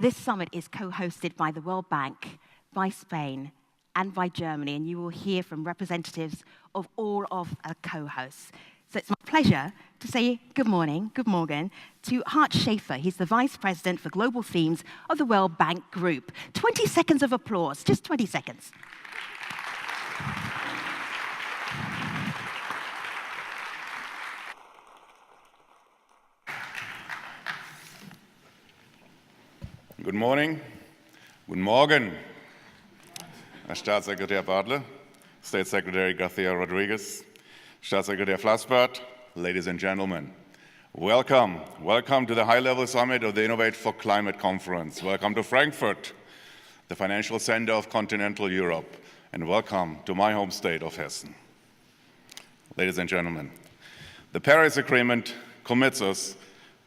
This summit is co-hosted by the World Bank, by Spain, and by Germany, and you will hear from representatives of all of our co-hosts. So it's my pleasure to say good morning to Hartwig Schafer. He's the Vice President for Global Themes of the World Bank Group. 20 seconds of applause, just 20 seconds. Good morning. Guten Morgen, Herr Staatssekretär Bartle, State Secretary Garcia Rodriguez, Staatssekretär Flassbart, ladies and gentlemen. Welcome to the high-level summit of the Innovate4Climate Conference. Welcome to Frankfurt, the financial center of continental Europe, and welcome to my home state of Hessen. Ladies and gentlemen, the Paris Agreement commits us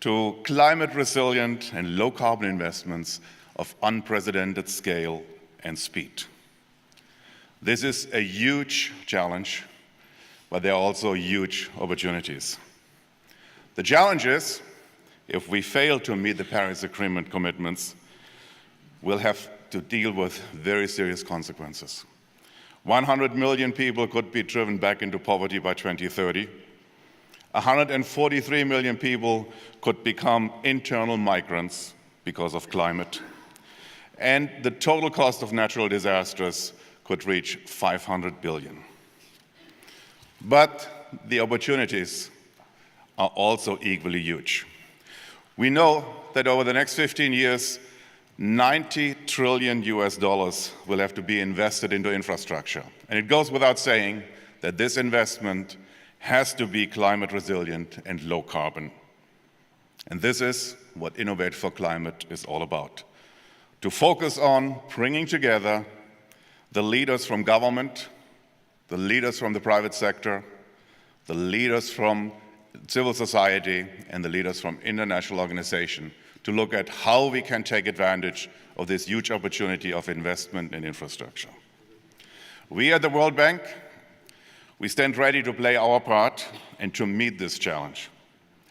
to climate-resilient and low-carbon investments of unprecedented scale and speed. This is a huge challenge, but there are also huge opportunities. The challenge is, if we fail to meet the Paris Agreement commitments, we'll have to deal with very serious consequences. 100 million people could be driven back into poverty by 2030. 143 million people could become internal migrants because of climate. And the total cost of natural disasters could reach 500 billion. But the opportunities are also equally huge. We know that over the next 15 years, $90 trillion will have to be invested into infrastructure. And it goes without saying that this investment has to be climate resilient and low carbon. And this is what Innovate4Climate is all about. To focus on bringing together the leaders from government, the leaders from the private sector, the leaders from civil society, and the leaders from international organizations to look at how we can take advantage of this huge opportunity of investment in infrastructure. We at the World Bank, we stand ready to play our part and to meet this challenge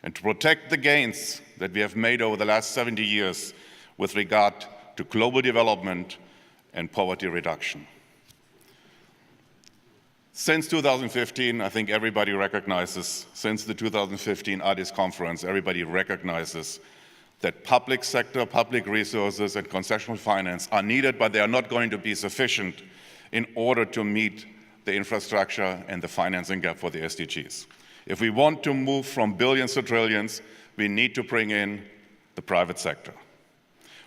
and to protect the gains that we have made over the last 70 years with regard to global development and poverty reduction. Since 2015, I think everybody recognizes, since the 2015 Addis conference, everybody recognizes that public sector, public resources, and concessional finance are needed, but they are not going to be sufficient in order to meet the infrastructure and the financing gap for the SDGs. If we want to move from billions to trillions, we need to bring in the private sector.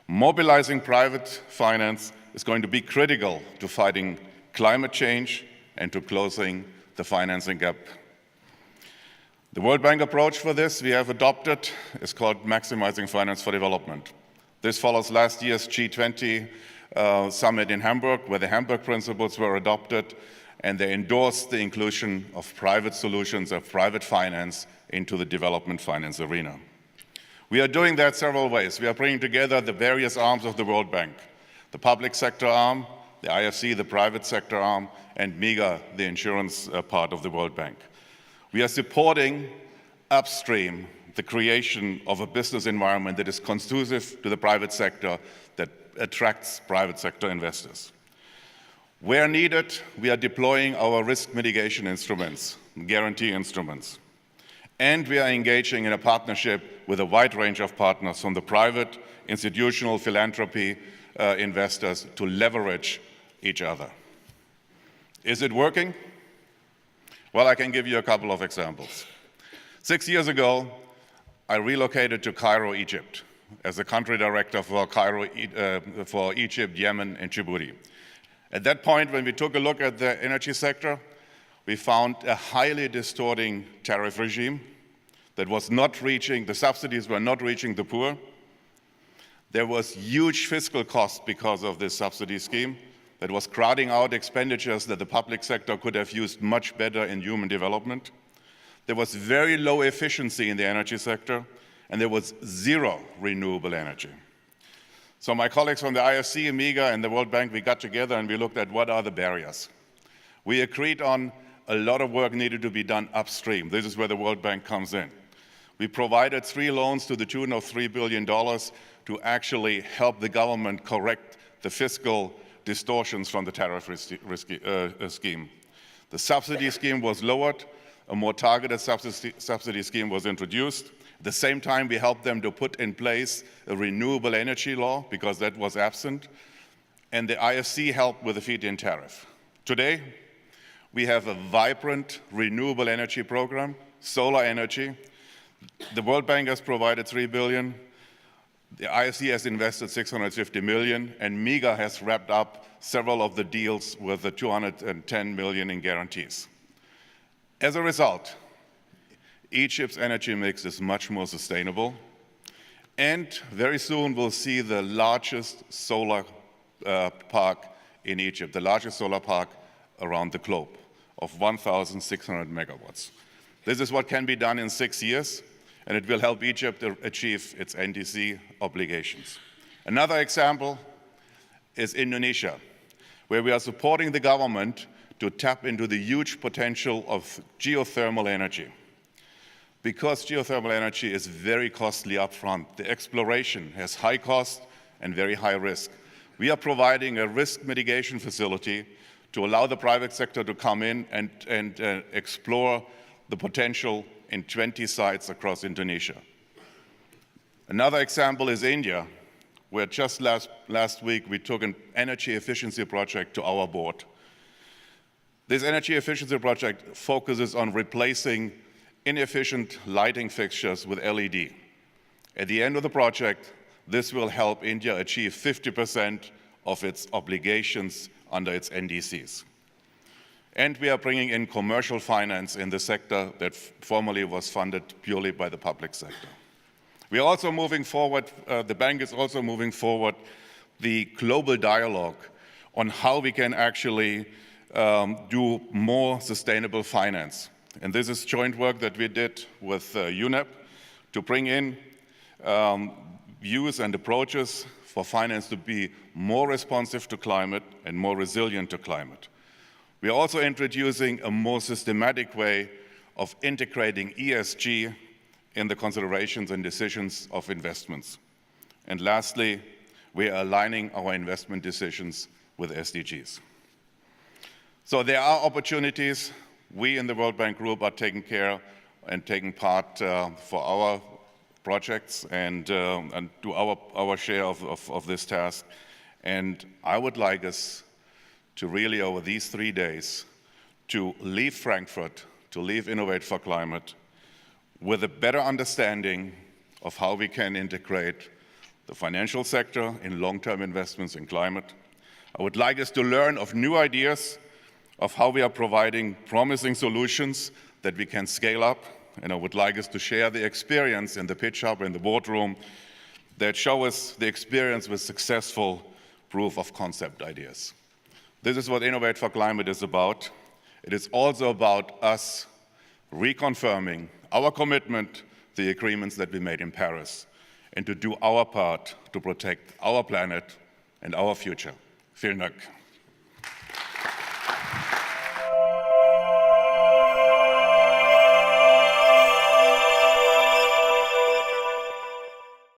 Mobilizing private finance is going to be critical to fighting climate change and to closing the financing gap. The World Bank approach for this we have adopted is called Maximizing Finance for Development. This follows last year's G20 summit in Hamburg, where the Hamburg principles were adopted, and they endorsed the inclusion of private solutions of private finance into the development finance arena. We are doing that several ways. We are bringing together the various arms of the World Bank, the public sector arm, the IFC, the private sector arm, and MIGA, the insurance part of the World Bank. We are supporting upstream the creation of a business environment that is conducive to the private sector, that attracts private sector investors. Where needed, we are deploying our risk mitigation instruments, guarantee instruments. And we are engaging in a partnership with a wide range of partners from the private, institutional, philanthropy investors to leverage each other. Is it working? Well, I can give you a couple of examples. 6 years ago, I relocated to Cairo, Egypt, as the country director for for Egypt, Yemen, and Djibouti. At that point, when we took a look at the energy sector, we found a highly distorting tariff regime that was not reaching, the subsidies were not reaching the poor. There was huge fiscal cost because of this subsidy scheme that was crowding out expenditures that the public sector could have used much better in human development. There was very low efficiency in the energy sector, and there was zero renewable energy. So my colleagues from the IFC, MIGA, and the World Bank, we got together and we looked at what are the barriers. We agreed on a lot of work needed to be done upstream. This is where the World Bank comes in. We provided 3 loans to the tune of $3 billion to actually help the government correct the fiscal distortions from the tariff scheme. The subsidy scheme was lowered, a more targeted subsidy scheme was introduced. At the same time, we helped them to put in place a renewable energy law because that was absent, and the IFC helped with the feed-in tariff. Today, we have a vibrant renewable energy program, solar energy. The World Bank has provided $3 billion. The IFC has invested $650 million, and MEGA has wrapped up several of the deals with the $210 million in guarantees. As a result, Egypt's energy mix is much more sustainable, and very soon we'll see the largest solar park in Egypt, the largest solar park around the globe of 1,600 megawatts. This is what can be done in 6 years, and it will help Egypt achieve its NDC obligations. Another example is Indonesia, where we are supporting the government to tap into the huge potential of geothermal energy. Because geothermal energy is very costly upfront, the exploration has high cost and very high risk. We are providing a risk mitigation facility to allow the private sector to come in and explore the potential in 20 sites across Indonesia. Another example is India, where just last week we took an energy efficiency project to our board. This energy efficiency project focuses on replacing inefficient lighting fixtures with LED. At the end of the project, this will help India achieve 50% of its obligations under its NDCs. And we are bringing in commercial finance in the sector that formerly was funded purely by the public sector. We are also moving forward, the bank is also moving forward the global dialogue on how we can actually do more sustainable finance. And this is joint work that we did with UNEP to bring in views and approaches for finance to be more responsive to climate and more resilient to climate. We are also introducing a more systematic way of integrating ESG in the considerations and decisions of investments. And lastly, we are aligning our investment decisions with SDGs. So there are opportunities. We in the World Bank Group are taking care and taking part for our projects and do our share of this task. And I would like us to really, over these 3 days, to leave Frankfurt, to leave Innovate4Climate, with a better understanding of how we can integrate the financial sector in long-term investments in climate. I would like us to learn of new ideas of how we are providing promising solutions that we can scale up. And I would like us to share the experience in the pitch hub, in the boardroom, that show us the experience with successful proof of concept ideas. This is what Innovate4Climate is about. It is also about us reconfirming our commitment to the agreements that we made in Paris and to do our part to protect our planet and our future. Vielen Dank.